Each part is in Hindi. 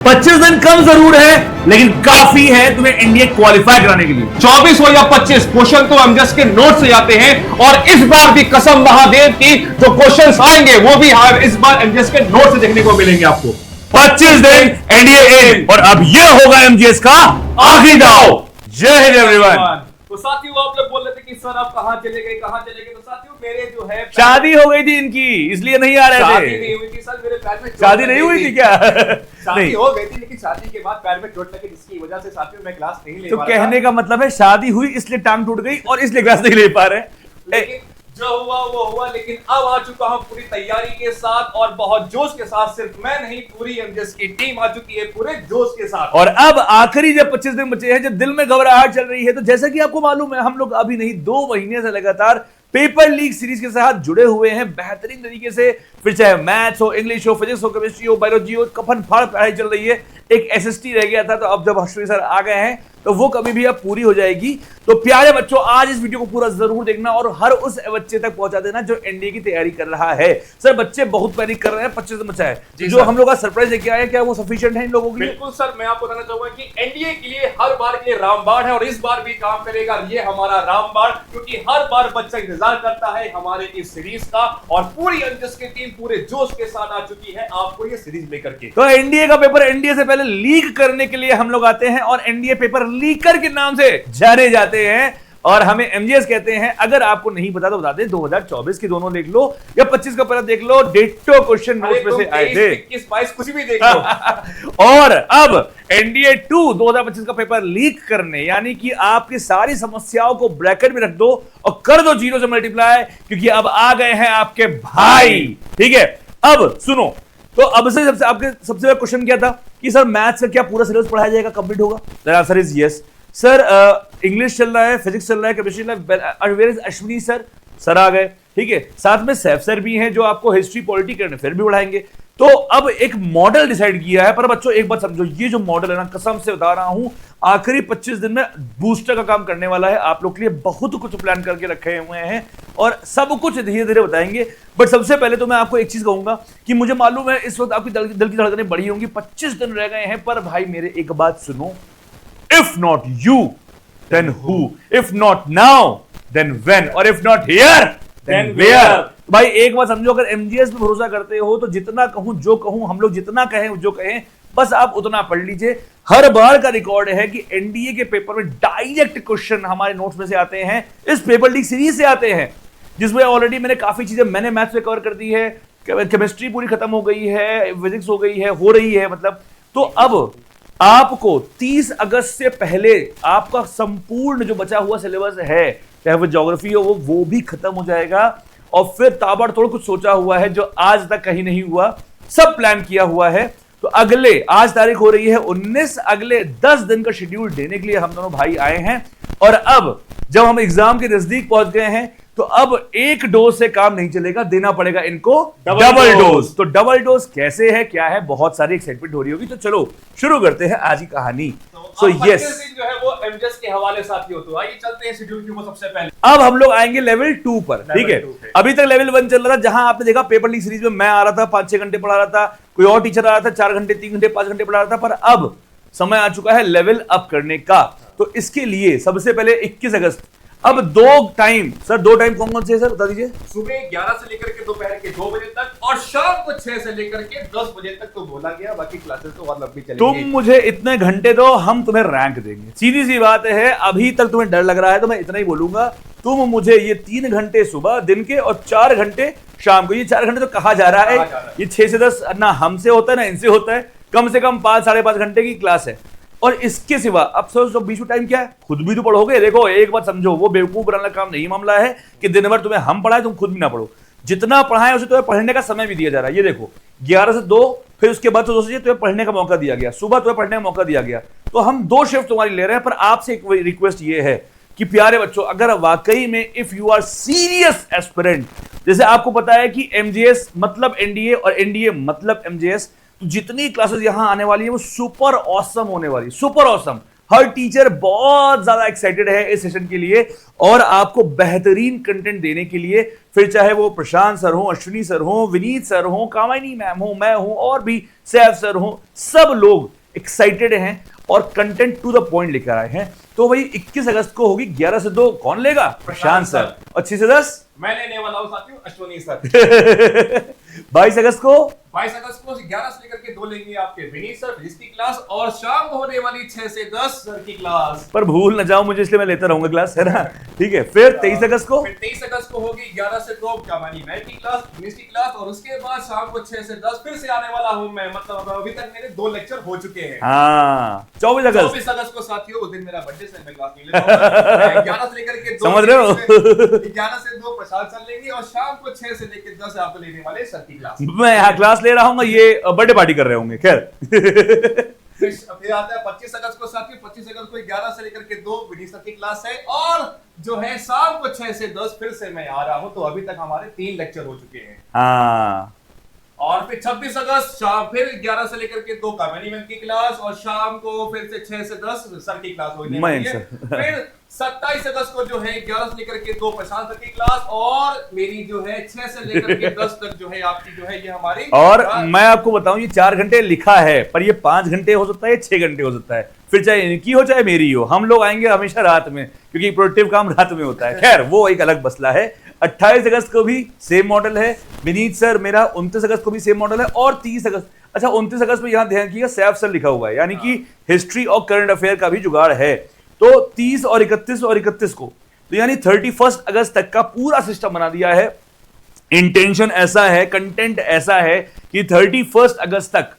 25 दिन कम जरूर है लेकिन काफी है तुम्हें एनडीए क्वालिफाई कराने के लिए। 24 हो या 25 क्वेश्चन तो एमजेएस के नोट से आते हैं और इस बार भी कसम महादेव की जो क्वेश्चंस आएंगे वो भी इस बार एमजेएस के नोट से देखने को मिलेंगे आपको। 25 दिन एनडीए इन और अब यह होगा एमजीएस का आखिरी दाव। जय हिंद एवरीवन। तो साथियों आप लोग बोल रहे थे कि सर आप कहां चले गए तो साथियों मेरे जो है शादी हो गई थी इनकी इसलिए नहीं आ रहे शादी थे। नहीं हुई थी सर, मेरे पैर में शादी नहीं हुई थी क्या? शादी नहीं। हो गई थी लेकिन शादी के बाद पैर में चोट लगी जिसकी वजह से साथियों मैं क्लास नहीं ले तो पा रहा कहने का मतलब है शादी हुई इसलिए टांग टूट गई और इसलिए क्लास नहीं ले पा रहे। लेकिन जो हुआ वो हुआ, लेकिन अब आ चुका हूं पूरी तैयारी के साथ और बहुत जोश के साथ। सिर्फ मैं नहीं, पूरी एमजेएस की टीम आ चुकी है पूरे जोश के साथ। और अब आखिरी जब 25 दिन बचे हैं, जब दिल में घबराहट चल रही है, तो जैसा कि आपको मालूम है हम लोग अभी नहीं 2 महीने से लगातार पेपर लीग सीरीज के साथ जुड़े हुए हैं बेहतरीन तरीके से। फिर चाहे मैथ्स हो, इंग्लिश हो, फिजिक्स हो, केमिस्ट्री हो, बायोलॉजी हो, कफन फाड़ पढ़ाई चल रही है। एक एसएसटी रह गया था तो अब जब हर्षवी सर आ गए हैं तो वो कभी भी अब पूरी हो जाएगी। तो प्यारे बच्चों आज इस वीडियो को पूरा जरूर देखना और हर उस बच्चे तक पहुंचा देना जो एनडीए की तैयारी कर रहा है। सर बच्चे बहुत पैनिक कर रहे हैं, 25 दिन बचा है। जो हम लोग का सरप्राइज लेके आए क्या वो सफिशिएंट है इन लोगों के लिए? बिल्कुल सर, मैं आपको बताना चाहूंगा कि एनडीए के लिए हर बार के लिए रामबाण है और इस बार भी काम करेगा ये हमारा रामबाण, क्योंकि हर बार बच्चा इंतजार करता है हमारे इस सीरीज का और पूरी एमजेएस की टीम पूरे जोश के साथ आ चुकी है आपको ये सीरीज लेकर के। तो एनडीए का पेपर एनडीए से पहले लीक करने के लिए हम लोग आते हैं और एनडीए पेपर लीकर के नाम से जाने जाते हैं और हमें एमजीएस कहते हैं। अगर आपको नहीं पता तो बता दें 2024 की दोनों देख लो या 25 का पहले देख लो, डेटो क्वेश्चन नोट्स में से आए थे। 21, 22 कुछ भी देख लो। और अब एनडीए 2 2025 का पेपर लीक करने यानी कि आपकी सारी समस्याओं को ब्रैकेट में रख दो और कर दो 0 से मल्टीप्लाई, क्योंकि अब आ गए हैं आपके भाई। ठीक है, अब सुनो तो अब से सबसे आपके सबसे बड़ा क्वेश्चन क्या था कि सर मैथ्स का क्या पूरा सिलेबस पढ़ाया जाएगा, कंप्लीट होगा? The answer is yes sir. English चल रहा है, फिजिक्स चल रहा है, केमिस्ट्री चल रहा है। वेयर इज अश्विनी सर आ गए। ठीक है, साथ में सैफ सर भी हैं जो आपको हिस्ट्री पॉलिटी करने फिर भी बढ़ाएंगे। तो अब एक मॉडल डिसाइड किया है। पर बच्चों एक बात समझो, ये जो मॉडल है ना, कसम से बता रहा हूं आखिरी 25 दिन में बूस्टर का काम करने वाला है। आप लोग के लिए बहुत कुछ प्लान करके रखे हुए हैं और सब कुछ धीरे धीरे बताएंगे। बट सबसे पहले तो मैं आपको एक चीज कहूंगा कि मुझे मालूम है इस वक्त आपकी दिल की धड़कनें बढ़ी होंगी, 25 दिन रह गए हैं। पर भाई मेरे एक बात सुनो, if not you then who, if not now then when, और if not here then where. भाई एक बात समझो, अगर एमजीएस पे भरोसा करते हो तो जितना कहूं जो कहूं, हम लोग जितना कहें जो कहें बस आप उतना पढ़ लीजिए। हर बार का रिकॉर्ड है कि एनडीए के पेपर में डायरेक्ट क्वेश्चन हमारे नोट्स में से आते हैं, इस पेपर लीग सीरीज से आते हैं, जिसमें ऑलरेडी मैंने काफी चीजें मैंने मैथ्स में कवर कर दी है, केमिस्ट्री पूरी खत्म हो गई है, फिजिक्स हो गई है, हो रही है मतलब। तो अब आपको 30 अगस्त से पहले आपका संपूर्ण जो बचा हुआ सिलेबस है, चाहे वो ज्योग्राफी हो वो भी खत्म हो जाएगा। और फिर ताबड़तोड़ कुछ सोचा हुआ है जो आज तक कहीं नहीं हुआ, सब प्लान किया हुआ है। तो अगले, आज तारीख हो रही है 19, अगले 10 दिन का शेड्यूल देने के लिए हम दोनों भाई आए हैं। और अब जब हम एग्जाम के नजदीक पहुंच गए हैं तो अब एक डोज से काम नहीं चलेगा, देना पड़ेगा इनको डबल डोज। तो डबल डोज कैसे है, क्या है, बहुत सारी एक्साइटमेंट हो रही होगी। तो चलो शुरू करते हैं आज की कहानी। तो यस जो है वो एमजेएस के हवाले साथियों, तो आइए चलते हैं शेड्यूल की वो सबसे पहले। अब हम लोग आएंगे लेवल 2 पर। ठीक है, अभी तक लेवल 1 चल रहा था, जहां आपने देखा पेपर लीग सीरीज में मैं आ रहा था 5-6 घंटे पढ़ा रहा था, कोई और टीचर आ रहा था 4 घंटे 3 घंटे 5 घंटे पढ़ा रहा था। पर अब समय आ चुका है लेवल अप करने का। तो इसके लिए सबसे पहले 21 अगस्त अब 2 टाइम, सर 2 टाइम कौन कौन से है सर बता दीजिए? सुबह 11 से लेकर के दोपहर के 2 बजे तक और शाम को 6 से लेकर के 10 बजे तक तो बोला गया, बाकी क्लासेस तो और लंबी चलेंगी। तुम मुझे इतने घंटे दो, हम तुम्हें रैंक देंगे। सीधी सी बात है, अभी तक तुम्हें डर लग रहा है तो मैं इतना ही बोलूंगा, तुम मुझे ये 3 घंटे सुबह दिन के और 4 घंटे शाम को, ये 4 घंटे तो कहा जा रहा है, ये 6 से 10 ना हमसे होता है ना इनसे होता है, कम से कम 5-5.5 घंटे की क्लास है। और इसके सिवा अब सर बीच में टाइम क्या है, खुद भी तो पढ़ोगे। देखो एक बात समझो, वो बेवकूफ बनाने का काम नहीं मामला है कि दिन भर तुम्हें हम पढ़ाए तुम खुद भी ना पढ़ो। जितना पढ़ाए उसे तुम्हें पढ़ने का समय भी दिया जा रहा है। ये देखो 11 से 2, फिर उसके बाद तो 2 से तुम्हें पढ़ने का मौका दिया गया, सुबह तुम्हें पढ़ने का मौका दिया गया। तो हम 2 शिफ्ट तुम्हारी ले रहे हैं। पर आपसे एक रिक्वेस्ट ये है कि प्यारे बच्चों, अगर वाकई में if you are serious aspirant, जैसे आपको पता है कि एमजीएस मतलब एनडीए और एनडीए मतलब एमजीएस, तो जितनी क्लासेस यहां आने वाली है वो सुपर ऑसम होने वाली, सुपर ऑसम। हर टीचर बहुत ज्यादा एक्साइटेड है इस सेशन के लिए और आपको बेहतरीन कंटेंट देने के लिए, फिर चाहे वो प्रशांत सर हो, अश्विनी सर हो, विनीत सर हो, कामिनी मैम हो, मैं हूं और भी सैफ सर हो, सब लोग एक्साइटेड हैं और कंटेंट टू द पॉइंट लेकर आए हैं। तो भाई 21 अगस्त को होगी 11 से 2, कौन लेगा? प्रशांत सर। और 6 से 10 मैं लेने वाला हूं साथियों, अश्विनी सर। 22 अगस्त को 22 अगस्त को 11 से लेकर के 2 लेंगे आपके विनीत सर फिजिक्स की क्लास, और शाम को होने वाली 6 से 10 सर की क्लास। पर भूल न जाओ मुझे, इसलिए मैं लेता रहूंगा क्लास, है ना? ठीक है। फिर 23 अगस्त को 23 अगस्त को होगी 11 से 2 कामानी मैम की क्लास, फिजिक्स की क्लास, और उसके बाद शाम को 6 से 10 फिर से आने वाला हूं मैं। मतलब अभी तक मेरे 2 लेक्चर हो चुके हैं। हाँ 24 अगस्त को साथियों, उस दिन मेरा बर्थडे से मैं क्लास नहीं ले पाऊंगा। 11 से लेकर के 2 समझ रहे हो? 11 से 2 प्रसाद सर लेंगे और शाम को 6 से लेकर 10 आपको लेने वाले सर की क्लास। मैं यहाँ क्लास ले रहा हूँ, ये बर्थडे पार्टी कर रहे होंगे। खैर फिर आता है 25 अगस्त को साथियों, 25 अगस्त को 11 से लेकर के 2 विनीत सर की क्लास है, और जो है शाम को 6 से 10 फिर से मैं आ रहा हूं। तो अभी तक हमारे 3 लेक्चर हो चुके हैं। हाँ। और फिर 26 अगस्त शाम फिर 11 से लेकर के 2 कामिनी मैम की क्लास, और शाम को फिर से 6 से 10 सर की क्लास होगी। फिर 27 अगस्त को जो है 11 से लेकर के 2 प्रशांत सर की क्लास, और मेरी जो है 6 से लेकर के 10 तक जो है आपकी जो है ये हमारी। और मैं आपको बताऊं, ये 4 घंटे लिखा है पर ये 5 घंटे हो सकता है, 6 घंटे हो सकता है। फिर चाहे इनकी हो चाहे मेरी हो, हम लोग आएंगे हमेशा रात में, क्योंकि प्रोडक्टिव काम रात में होता है। खैर वो एक अलग मसला है। 28 अगस्त को भी सेम मॉडल है विनीत सर मेरा, 29 अगस्त को भी सेम मॉडल है, और 30 अगस्त, अच्छा 29 अगस्त में यहां ध्यान किया सैफ सर लिखा हुआ है, यानी कि हिस्ट्री और करंट अफेयर का भी जुगाड़ है। तो 30 और 31 को, तो यानी 31 अगस्त तक का पूरा सिस्टम बना दिया है। इंटेंशन ऐसा है, कंटेंट ऐसा है कि 31 अगस्त तक,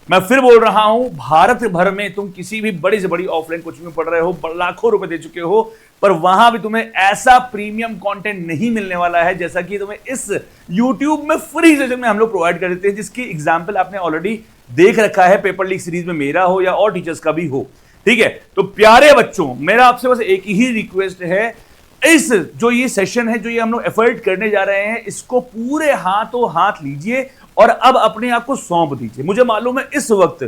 मैं फिर बोल रहा हूं, भारत भर में तुम किसी भी बड़ी से बड़ी ऑफलाइन कोचिंग में पढ़ रहे हो, लाखों रुपए दे चुके हो, पर वहां भी तुम्हें ऐसा प्रीमियम कंटेंट नहीं मिलने वाला है जैसा कि तुम्हें इस YouTube में फ्री सेशन में हम लोग प्रोवाइड कर देते हैं, जिसकी एग्जाम्पल आपने ऑलरेडी देख रखा है, पेपर लीक सीरीज में मेरा हो या और टीचर्स का भी हो। ठीक है, तो प्यारे बच्चों, मेरा आपसे बस एक ही रिक्वेस्ट है, इस जो ये सेशन है, जो ये हम लोग एफर्ट करने जा रहे हैं, इसको पूरे हाथों हाथ लीजिए और अब अपने आप को सौंप दीजिए। मुझे मालूम है इस वक्त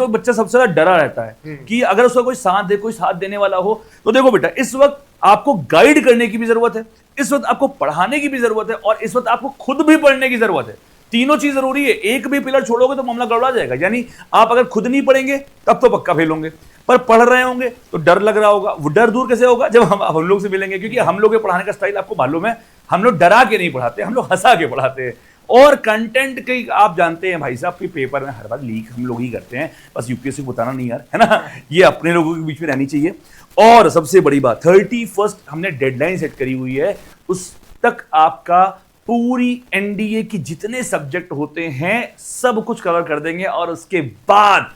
बच्चा सबसे ज्यादा डरा रहता है कि अगर उसका कोई साथ दे, कोई साथ देने वाला हो। तो देखो बेटा, इस वक्त आपको गाइड करने की भी जरूरत है, इस वक्त आपको पढ़ाने की भी जरूरत है, और इस वक्त आपको खुद भी पढ़ने की जरूरत है। तीनों चीज जरूरी है। एक भी पिलर छोड़ोगे तो मामला गड़बड़ा जाएगा। यानी आप अगर खुद नहीं पढ़ेंगे तब तो पक्का फेल होंगे, पर पढ़ रहे होंगे तो डर लग रहा होगा। वो डर दूर कैसे होगा? जब हम लोग से मिलेंगे, क्योंकि हम लोग के पढ़ाने का स्टाइल आपको मालूम है, हम लोग डरा के नहीं पढ़ाते, हम लोग हंसा के पढ़ाते हैं। और कंटेंट के आप जानते हैं भाई साहब कि पेपर में हर बार लीक हम लोग ही करते हैं, बस यूपीएससी को बताना नहीं यार, है ना, ये अपने लोगों के बीच में रहनी चाहिए। और सबसे बड़ी बात, 31 हमने डेडलाइन सेट करी हुई है, उस तक आपका पूरी एनडीए की जितने सब्जेक्ट होते हैं सब कुछ कवर कर देंगे, और उसके बाद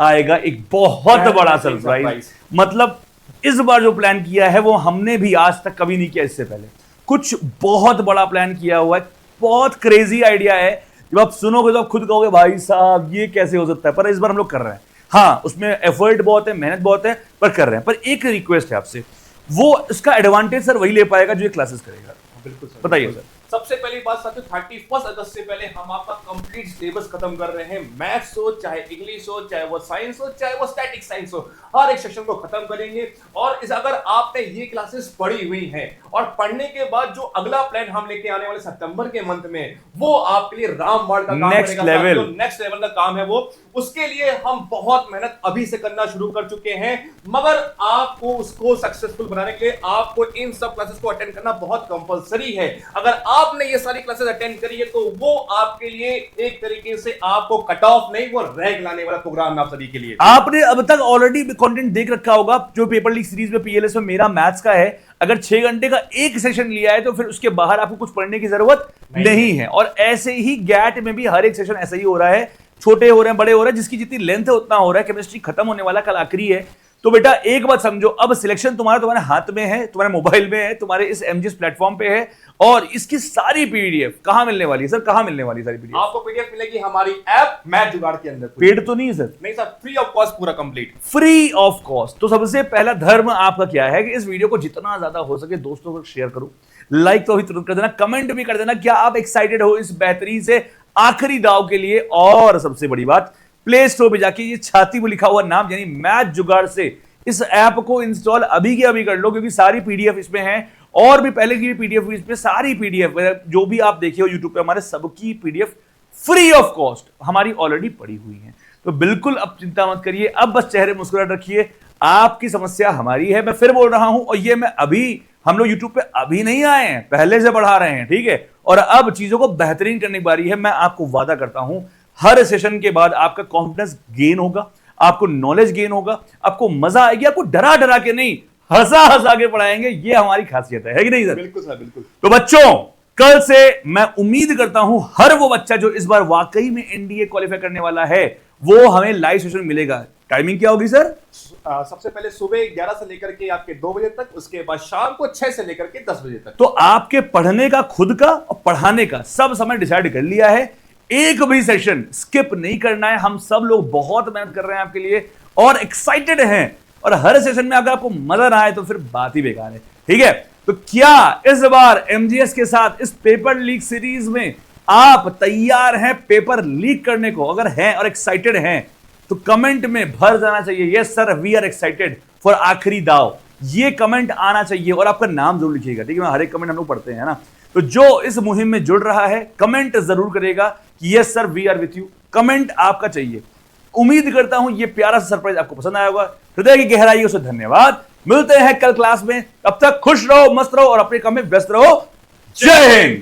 आएगा एक बहुत बड़ा सरप्राइज। मतलब इस बार जो प्लान किया है वो हमने भी आज तक कभी नहीं किया, इससे पहले कुछ बहुत बड़ा प्लान किया हुआ है, बहुत क्रेजी आइडिया है। जब आप सुनोगे तो आप खुद कहोगे भाई साहब ये कैसे हो सकता है, पर इस बार हम लोग कर रहे हैं। हाँ, उसमें एफर्ट बहुत है, मेहनत बहुत है, पर कर रहे हैं। पर एक रिक्वेस्ट है आपसे, वो इसका एडवांटेज सर वही ले पाएगा जो ये क्लासेस करेगा। बिल्कुल सर, बताइए सर। सबसे पहली बात साथियों, 31 अगस्त से पहले हम आपका कंप्लीट सिलेबस खत्म कर रहे हैं। मैथ्स हो, चाहे इंग्लिश हो, चाहे वो साइंस हो, चाहे वो स्टैटिक साइंस हो, हर एक सेक्शन को खत्म करेंगे। और इस अगर आपने ये क्लासेस पढ़ी हुई हैं और पढ़ने के बाद जो अगला प्लान हम लेके आने वाले सितंबर के मंथ में, वो आपके लिए रामबाण का काम नेक्स्ट लेवल का काम है। वो उसके लिए हम बहुत मेहनत अभी से करना शुरू कर चुके हैं, मगर आपको उसको सक्सेसफुल बनाने के लिए आपको इन सब क्लासेस को अटेंड करना बहुत कंपलसरी है। अगर आपने ये सारी क्लासेस अटेंड करी है तो वो आपके लिए एक तरीके से आपको कट ऑफ नहीं, वो रैंक लाने वाला प्रोग्राम है आप सभी के लिए। आपने अब तक ऑलरेडी कंटेंट देख रखा होगा, जो पेपर लीक सीरीज में पीएलएस में मेरा मैथ्स का है। अगर 6 घंटे का एक सेशन लिया है तो फिर उसके बाहर आपको कुछ पढ़ने की जरूरत नहीं है। और ऐसे ही गैट में भी हर एक सेशन ऐसा ही हो रहा है, छोटे हो रहे हैं, बड़े हो रहे हैं, जिसकी जितनी लेंथ है उतना हो रहा है। केमिस्ट्री खत्म होने वाला कल आखिरी है। तो बेटा एक बात समझो, अब सिलेक्शन तुम्हारे हाथ में है, तुम्हारे मोबाइल में है, तुम्हारे इस एमजीएस प्लेटफॉर्म पे है। और इसकी सारी पीडीएफ कहां मिलने वाली है सर? कहां मिलने वाली है सारी पीडीएफ? आपको पीडीएफ मिलेगी हमारी ऐप मैथ जुगाड़ के अंदर। पेड तो नहीं है सर? नहीं सर, फ्री ऑफ कॉस्ट, पूरा कंप्लीट फ्री ऑफ कॉस्ट। तो सबसे पहला धर्म आपका क्या है कि इस वीडियो को जितना ज्यादा हो सके दोस्तों को शेयर करो, लाइक तो अभी तुरंत कर देना, कमेंट भी कर देना क्या आप एक्साइटेड हो इस बेहतरीन से आखिरी दाव के लिए। और सबसे बड़ी बात, प्ले स्टोर पे जाके ये छाती में लिखा हुआ नाम यानी मैथ जुगाड़ से इस ऐप को इंस्टॉल अभी के अभी कर लो, क्योंकि सारी पीडीएफ इसमें है और भी पहले की भी पीडीएफ हुई इसमें, सारी पीडीएफ जो भी आप देखे हो यूट्यूब पे हमारे सबकी पीडीएफ फ्री ऑफ कॉस्ट हमारी ऑलरेडी पड़ी हुई है। तो बिल्कुल अब चिंता मत करिए, अब बस चेहरे मुस्कुराहट रखिए। आपकी समस्या हमारी है, मैं फिर बोल रहा हूं, और ये मैं अभी, हम लोग यूट्यूब पे अभी नहीं आए हैं, पहले से बढ़ा रहे हैं, ठीक है। और अब चीजों को बेहतरीन करने की बारी है। मैं आपको वादा करता हूं हर सेशन के बाद आपका कॉन्फिडेंस गेन होगा, आपको नॉलेज गेन होगा, आपको मजा आएगी, आपको डरा डरा के नहीं, हंसा हंसा के पढ़ाएंगे। ये हमारी खासियत है कि नहीं सर? बिल्कुल सर, बिल्कुल। तो बच्चों, कल से मैं उम्मीद करता हूं हर वो बच्चा जो इस बार वाकई में एनडीए क्वालिफाई करने वाला है वो हमें लाइव सेशन मिलेगा। टाइमिंग क्या होगी सर? सबसे पहले सुबह 11 से लेकर के आपके 2 बजे तक, उसके बाद शाम को 6 से लेकर के 10 बजे तक। तो आपके पढ़ने का, खुद का और पढ़ाने का सब समय डिसाइड कर लिया है। एक भी सेशन स्किप नहीं करना है। हम सब लोग बहुत मेहनत कर रहे हैं आपके लिए और एक्साइटेड हैं, और हर सेशन में अगर आपको मजा ना आए तो फिर बात ही बेकार है, ठीक है। तो क्या इस बार एमजीएस के साथ इस पेपर लीक सीरीज में आप तैयार हैं पेपर लीक करने को? अगर हैं और एक्साइटेड हैं तो कमेंट में भर जाना चाहिए, yes sir we are excited for आखिरी दाव। ये कमेंट आना चाहिए और आपका नाम जरूर लिखिएगा, ठीक है। हर एक कमेंट हम लोग पढ़ते हैं ना। तो जो इस मुहिम में जुड़ रहा है कमेंट जरूर करेगा कि yes sir we are with you. Comment आपका चाहिए। उम्मीद करता हूं ये प्यारा सा सरप्राइज आपको पसंद आया होगा। हृदय की गहराई से धन्यवाद। मिलते हैं कल क्लास में, तब तक खुश रहो, मस्त रहो और अपने काम में व्यस्त रहो। जय हिंद।